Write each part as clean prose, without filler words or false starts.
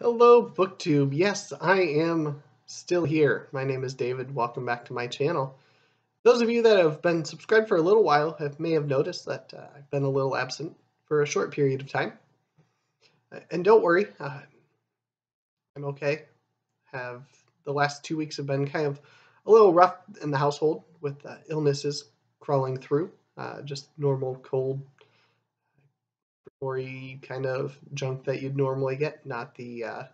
Hello, BookTube. Yes, I am still here. My name is David. Welcome back to my channel. Those of you that have been subscribed for a little while may have noticed that I've been a little absent for a short period of time. And don't worry, I'm okay. The last 2 weeks have been kind of a little rough in the household with illnesses crawling through. Just normal cold, gory kind of junk that you'd normally get, not the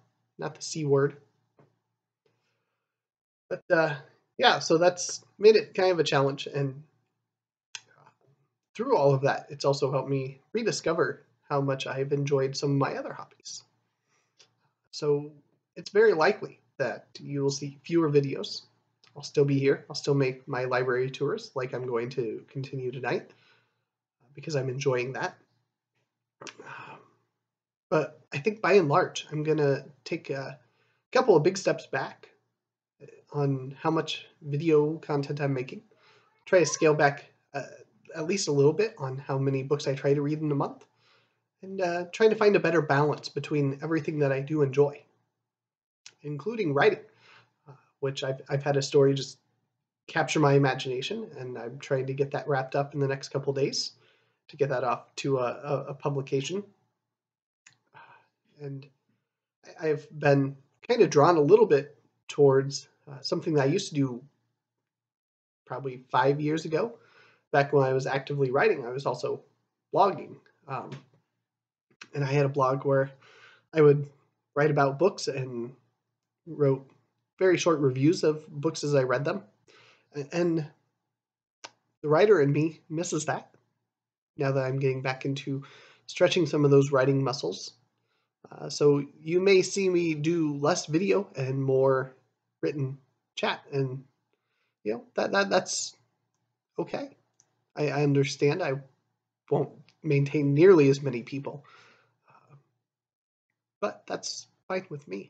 C word. But yeah, so that's made it kind of a challenge, and through all of that, it's also helped me rediscover how much I've enjoyed some of my other hobbies. So it's very likely that you will see fewer videos. I'll still be here. I'll still make my library tours like I'm going to continue tonight because I'm enjoying that. But I think by and large, I'm going to take a couple of big steps back on how much video content I'm making. Try to scale back at least a little bit on how many books I try to read in a month. And trying to find a better balance between everything that I do enjoy, including writing, which I've had a story just capture my imagination, and I'm trying to get that wrapped up in the next couple days to get that off to a publication. And I've been kind of drawn a little bit towards something that I used to do probably 5 years ago. Back when I was actively writing, I was also blogging. And I had a blog where I would write about books and wrote very short reviews of books as I read them. And the writer in me misses that now that I'm getting back into stretching some of those writing muscles. So you may see me do less video and more written chat, and you know that's okay. I understand I won't maintain nearly as many people, but that's fine with me.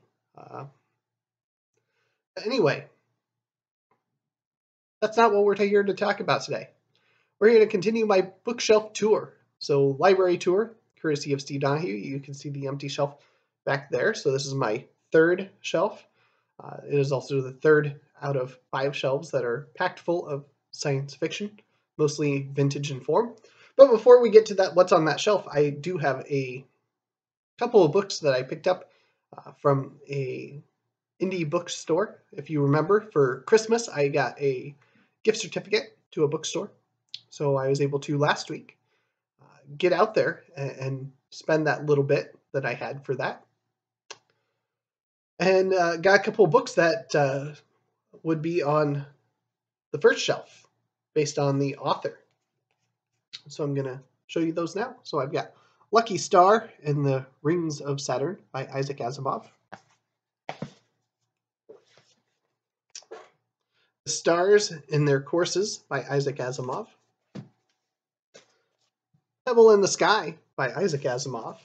Anyway, that's not what we're here to talk about today. We're here to continue my bookshelf tour. So library tour, courtesy of Steve Donahue. You can see the empty shelf back there. So this is my third shelf. It is also the third out of 5 shelves that are packed full of science fiction, mostly vintage in form. But before we get to that, what's on that shelf, I do have a couple of books that I picked up from a indie bookstore. If you remember, for Christmas, I got a gift certificate to a bookstore. So I was able to last week get out there and spend that little bit that I had for that. And got a couple of books that would be on the first shelf based on the author. So I'm going to show you those now. So I've got Lucky Star and the Rings of Saturn by Isaac Asimov. The Stars in Their Courses by Isaac Asimov. Pebble in the Sky by Isaac Asimov.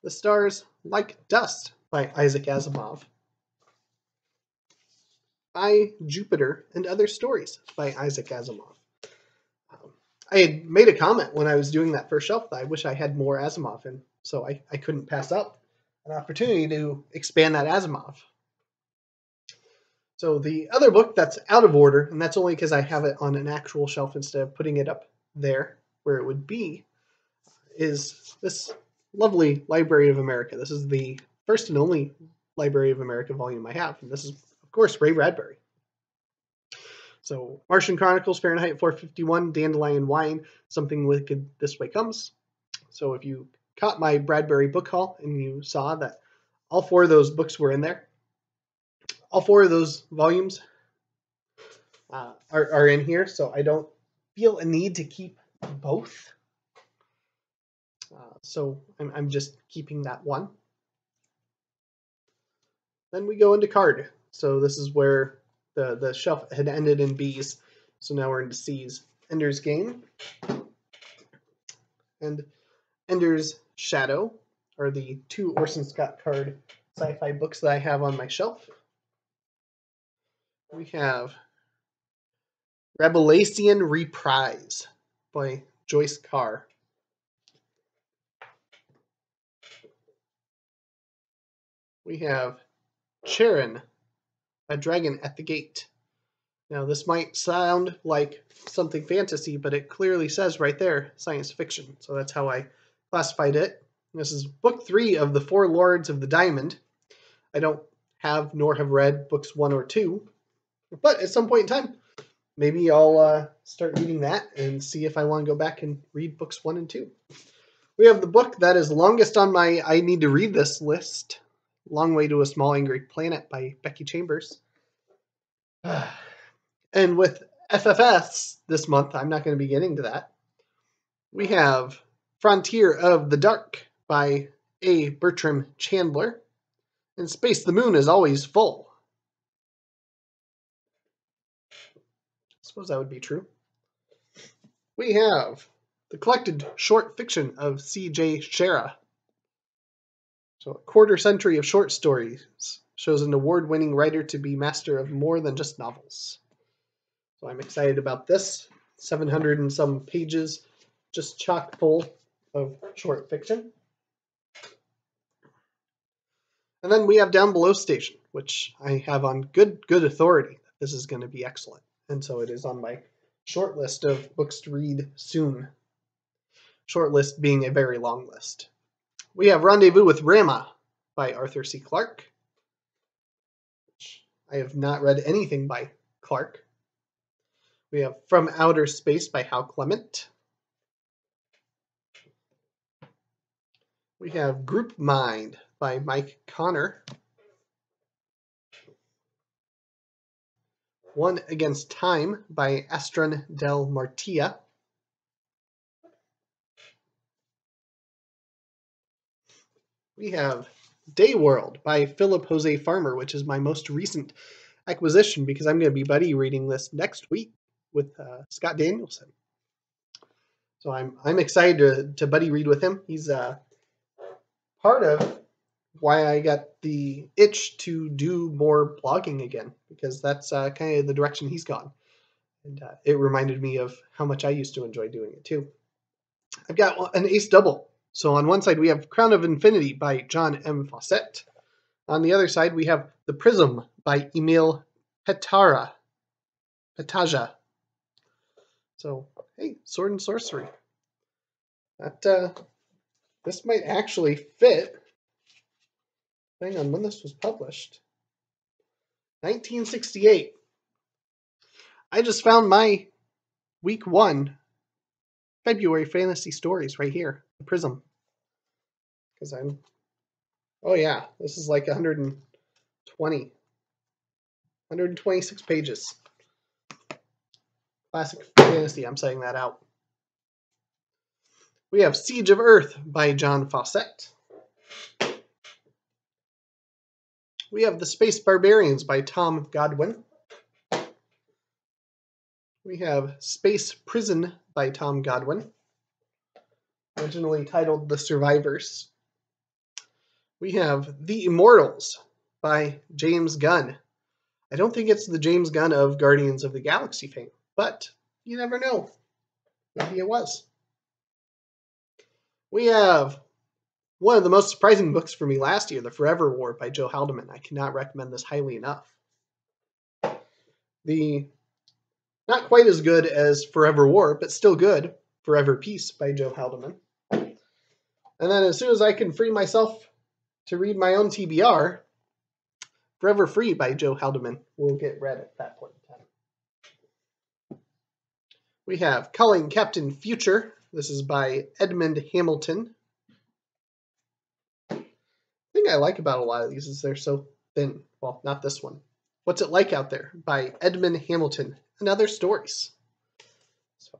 The Stars Like Dust by Isaac Asimov. By Jupiter and Other Stories by Isaac Asimov. I had made a comment when I was doing that first shelf that I wish I had more Asimov, and so I couldn't pass up an opportunity to expand that Asimov. So the other book that's out of order, and that's only because I have it on an actual shelf instead of putting it up there where it would be, is this lovely Library of America. This is the first and only Library of America volume I have, and this is, of course, Ray Bradbury. So Martian Chronicles, Fahrenheit 451, Dandelion Wine, Something Wicked This Way Comes. So if you caught my Bradbury book haul and you saw that all 4 of those books were in there, all 4 of those volumes are in here, so I don't feel a need to keep both. So I'm just keeping that one. Then we go into card. So this is where the shelf had ended in B's, so now we're into C's. Ender's Game and Ender's Shadow are the 2 Orson Scott Card sci-fi books that I have on my shelf. We have Rebelacion Reprise by Joyce Carr. We have Charon, A Dragon at the Gate. Now, this might sound like something fantasy, but it clearly says right there, science fiction. So that's how I classified it. This is book 3 of the Four Lords of the Diamond. I don't have nor have read books 1 or 2, but at some point in time, maybe I'll start reading that and see if I want to go back and read books 1 and 2. We have the book that is longest on my I need to read this list, Long Way to a Small Angry Planet by Becky Chambers. And with FFS this month, I'm not going to be getting to that. We have Frontier of the Dark by A. Bertram Chandler. In Space, the Moon is Always Full. I suppose that would be true. We have the collected short fiction of C.J. Shera. So a quarter century of short stories shows an award-winning writer to be master of more than just novels. So I'm excited about this. 700 and some pages, just chock full of short fiction. And then we have Down Below Station, which I have on good authority. This is going to be excellent. And so it is on my short list of books to read soon. Short list being a very long list. We have Rendezvous with Rama by Arthur C. Clarke. I have not read anything by Clarke. We have From Outer Space by Hal Clement. We have Group Mind by Mike Connor. One Against Time by Astron Del Martia. We have Day World by Philip Jose Farmer, which is my most recent acquisition because I'm going to be buddy reading this next week with Scott Danielson. So I'm excited to buddy read with him. He's part of why I got the itch to do more blogging again, because that's kind of the direction he's gone. And it reminded me of how much I used to enjoy doing it too. I've got an ace double. So on one side we have Crown of Infinity by John M. Fawcett. On the other side we have The Prism by Emil Petaja. So, hey, sword and sorcery. This might actually fit. Hang on, when this was published. 1968. I just found my week 1 February fantasy stories right here. The Prism. Because oh yeah, this is like 126 pages. Classic fantasy, I'm saying that out. We have Siege of Earth by John Fawcett. We have The Space Barbarians by Tom Godwin. We have Space Prison by Tom Godwin, originally titled The Survivors. We have The Immortals by James Gunn. I don't think it's the James Gunn of Guardians of the Galaxy fame, but you never know. Maybe it was. We have one of the most surprising books for me last year, The Forever War by Joe Haldeman. I cannot recommend this highly enough. Not quite as good as Forever War, but still good, Forever Peace by Joe Haldeman. And then as soon as I can free myself to read my own TBR, Forever Free by Joe Haldeman will get read at that point in time. We have Calling Captain Future. This is by Edmund Hamilton. The thing I like about a lot of these is they're so thin. Well, not this one. What's It Like Out There by Edmund Hamilton and Other Stories. So,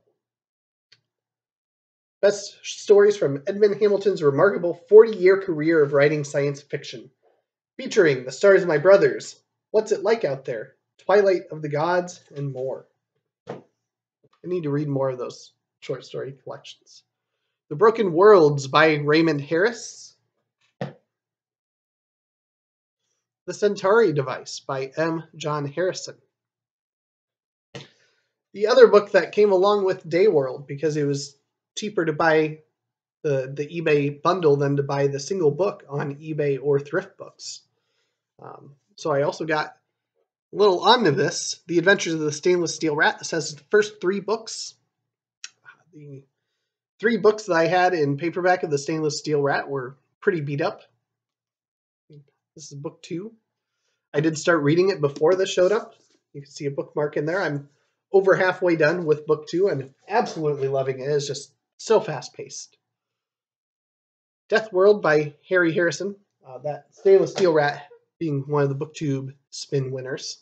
best stories from Edmund Hamilton's remarkable 40-year career of writing science fiction, featuring The Stars of My Brothers, What's It Like Out There, Twilight of the Gods, and more. I need to read more of those short story collections. The Broken Worlds by Raymond Harris. The Centauri Device by M. John Harrison. The other book that came along with Day World, because it was cheaper to buy the eBay bundle than to buy the single book on eBay or Thrift Books. So I also got a little omnibus, The Adventures of the Stainless Steel Rat. This has the first 3 books. The 3 books that I had in paperback of the Stainless Steel Rat were pretty beat up. This is book 2. I did start reading it before this showed up. You can see a bookmark in there. I'm over halfway done with book 2. I'm absolutely loving it. It's just so fast-paced. Death World by Harry Harrison. That Stainless Steel Rat being one of the BookTube spin winners.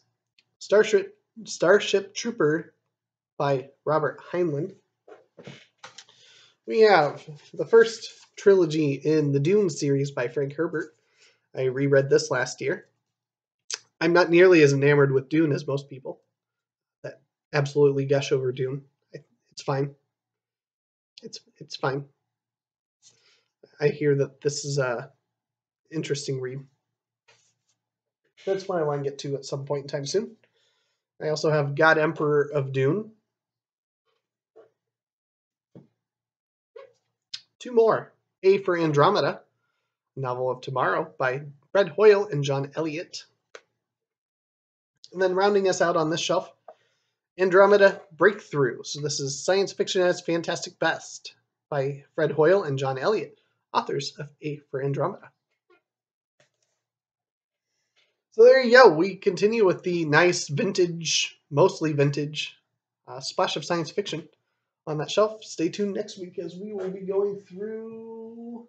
Starship Trooper by Robert Heinlein. We have the first trilogy in the Dune series by Frank Herbert. I reread this last year. I'm not nearly as enamored with Dune as most people that absolutely gush over Dune. It's fine. It's fine. I hear that this is a interesting read. That's one I want to get to at some point in time soon. I also have God, Emperor of Dune. 2 more. A for Andromeda, Novel of Tomorrow by Fred Hoyle and John Elliott. And then rounding us out on this shelf, Andromeda Breakthrough. So this is science fiction at its fantastic best by Fred Hoyle and John Elliott, authors of A for Andromeda. So there you go. We continue with the nice vintage, mostly vintage, splash of science fiction on that shelf. Stay tuned next week as we will be going through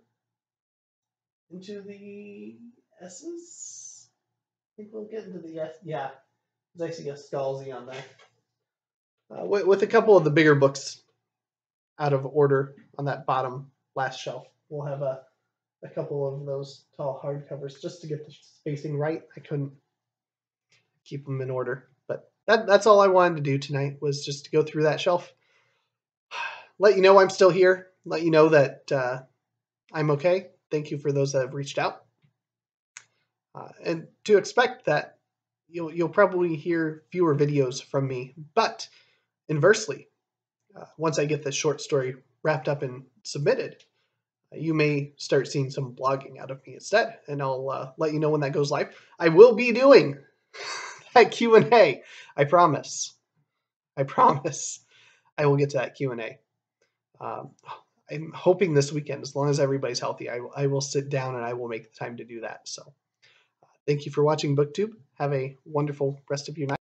into the S's. I think we'll get into the S. Yeah, there's actually a Scalzi on there. With a couple of the bigger books out of order on that bottom last shelf. We'll have a couple of those tall hardcovers just to get the spacing right. I couldn't keep them in order, but that's all I wanted to do tonight, was just to go through that shelf, let you know I'm still here, let you know that I'm okay. Thank you for those that have reached out, and to expect that you'll probably hear fewer videos from me, but inversely, once I get this short story wrapped up and submitted, you may start seeing some blogging out of me instead, and I'll let you know when that goes live. I will be doing that Q&A. I promise. I will get to that Q&A. I'm hoping this weekend, as long as everybody's healthy, I will sit down and I will make the time to do that. So thank you for watching BookTube. Have a wonderful rest of your night.